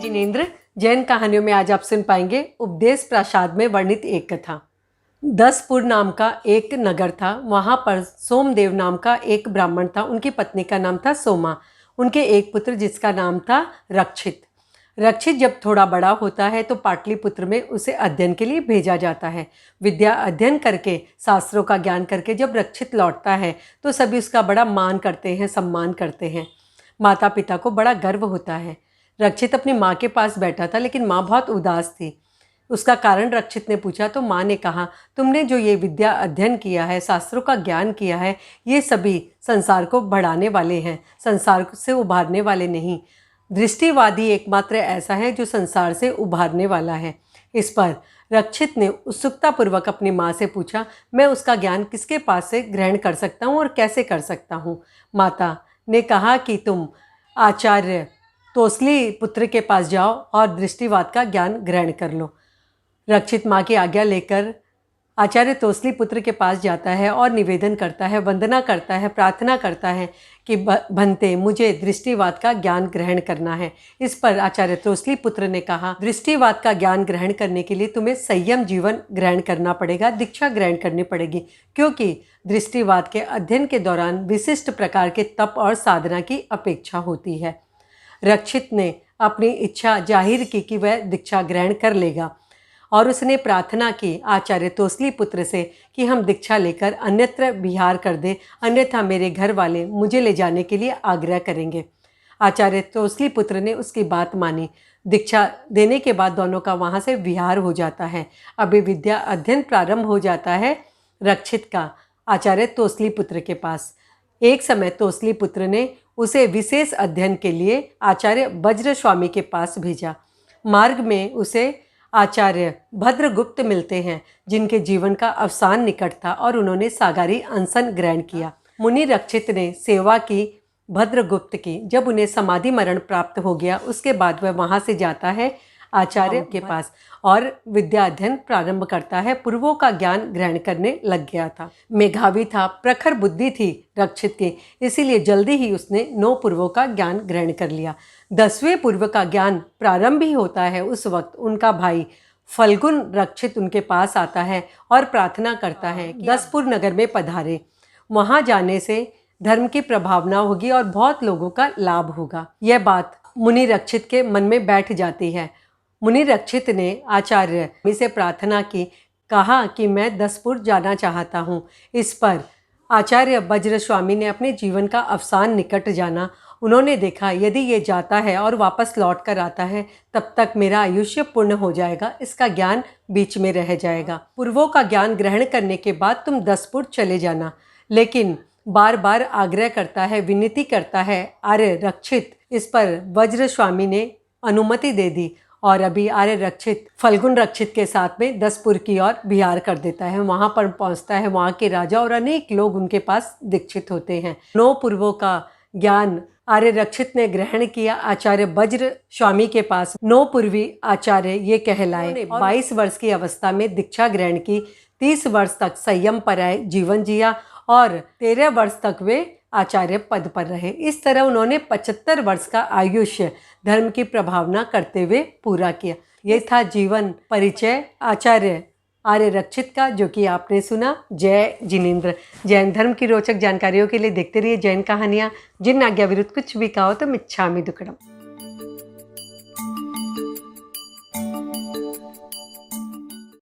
जिनेंद्र, जैन कहानियों में आज आप सुन पाएंगे उपदेश प्रासाद में वर्णित एक कथा। दसपुर नाम का एक नगर था। वहाँ पर सोमदेव नाम का एक ब्राह्मण था। उनकी पत्नी का नाम था सोमा। उनके एक पुत्र जिसका नाम था रक्षित। रक्षित जब थोड़ा बड़ा होता है तो पाटलिपुत्र में उसे अध्ययन के लिए भेजा जाता है। विद्या अध्ययन करके, शास्त्रों का ज्ञान करके जब रक्षित लौटता है तो सभी उसका बड़ा मान करते हैं, सम्मान करते हैं। माता पिता को बड़ा गर्व होता है। रक्षित अपनी माँ के पास बैठा था, लेकिन माँ बहुत उदास थी। उसका कारण रक्षित ने पूछा तो माँ ने कहा, तुमने जो ये विद्या अध्ययन किया है, शास्त्रों का ज्ञान किया है, ये सभी संसार को बढ़ाने वाले हैं, संसार से उभारने वाले नहीं। दृष्टिवादी एकमात्र ऐसा है जो संसार से उभारने वाला है। इस पर रक्षित ने उत्सुकतापूर्वक अपनी माँ से पूछा, मैं उसका ज्ञान किसके पास से ग्रहण कर सकता हूँ और कैसे कर सकता हूँ? माता ने कहा कि तुम आचार्य तोसली पुत्र के पास जाओ और दृष्टिवाद का ज्ञान ग्रहण कर लो। रक्षित माँ की आज्ञा लेकर आचार्य तोसली पुत्र के पास जाता है और निवेदन करता है, वंदना करता है, प्रार्थना करता है कि भंते, मुझे दृष्टिवाद का ज्ञान ग्रहण करना है। इस पर आचार्य तोसली पुत्र ने कहा, दृष्टिवाद का ज्ञान ग्रहण करने के लिए तुम्हें संयम जीवन ग्रहण करना पड़ेगा, दीक्षा ग्रहण करनी पड़ेगी, क्योंकि दृष्टिवाद के अध्ययन के दौरान विशिष्ट प्रकार के तप और साधना की अपेक्षा होती है। रक्षित ने अपनी इच्छा जाहिर की कि वह दीक्षा ग्रहण कर लेगा और उसने प्रार्थना की आचार्य तोसली पुत्र से कि हम दीक्षा लेकर अन्यत्र विहार कर दे, अन्यथा मेरे घर वाले मुझे ले जाने के लिए आग्रह करेंगे। आचार्य तोसली पुत्र ने उसकी बात मानी। दीक्षा देने के बाद दोनों का वहाँ से विहार हो जाता है। अभी विद्या अध्ययन प्रारंभ हो जाता है रक्षित का आचार्य तोसली पुत्र के पास। एक समय तोसली पुत्र ने उसे विशेष अध्ययन के लिए आचार्य वज्र स्वामी के पास भेजा। मार्ग में उसे आचार्य भद्रगुप्त मिलते हैं, जिनके जीवन का अवसान निकट था और उन्होंने सागारी अनशन ग्रहण किया। मुनि रक्षित ने सेवा की भद्रगुप्त की। जब उन्हें समाधि मरण प्राप्त हो गया, उसके बाद वह वहाँ से जाता है आचार्य के पास और विद्या अध्ययन प्रारंभ करता है। पूर्वों का ज्ञान ग्रहण करने लग गया था। मेधावी था, प्रखर बुद्धि थी रक्षित की, इसीलिए जल्दी ही उसने 9 पूर्वों का ज्ञान ग्रहण कर लिया। 10वें पूर्व का ज्ञान प्रारंभ ही होता है। उस वक्त उनका भाई फल्गुन रक्षित उनके पास आता है और प्रार्थना करता है कि दसपुर नगर में पधारे। वहाँ जाने से धर्म की प्रभावना होगी और बहुत लोगों का लाभ होगा। यह बात मुनि रक्षित के मन में बैठ जाती है। मुनि रक्षित ने आचार्य से प्रार्थना की, कहा कि मैं दसपुर जाना चाहता हूँ। इस पर आचार्य वज्र स्वामी ने अपने जीवन का अवसान निकट जाना। उन्होंने देखा, यदि ये जाता है और वापस लौट कर आता है, तब तक मेरा आयुष्य पूर्ण हो जाएगा, इसका ज्ञान बीच में रह जाएगा। पूर्वों का ज्ञान ग्रहण करने के बाद तुम दसपुर चले जाना। लेकिन बार बार आग्रह करता है, विनती करता है आर्य रक्षित। इस पर वज्र स्वामी ने अनुमति दे दी और अभी आर्य रक्षित फल्गुन रक्षित के साथ में दसपुर की ओर विहार कर देता है। वहाँ पर पहुँचता है। वहाँ के राजा और अनेक लोग उनके पास दीक्षित होते हैं। 9 पूर्वों का ज्ञान आर्य रक्षित ने ग्रहण किया आचार्य वज्र स्वामी के पास। 9 पूर्वी आचार्य ये कहलाए। 22 वर्ष की अवस्था में दीक्षा ग्रहण की। 30 वर्ष तक संयम पराय जीवन जिया और 13 वर्ष तक वे आचार्य पद पर रहे। इस तरह उन्होंने 75 वर्ष का आयुष्य धर्म की प्रभावना करते हुए पूरा किया। ये था जीवन परिचय आचार्य आर्य रक्षित का, जो कि आपने सुना। जय जिनेंद्र। जैन धर्म की रोचक जानकारियों के लिए देखते रहिए जैन कहानियाँ। जिन आज्ञा विरुद्ध कुछ भी कहो तो मिच्छामि दुक्कडम।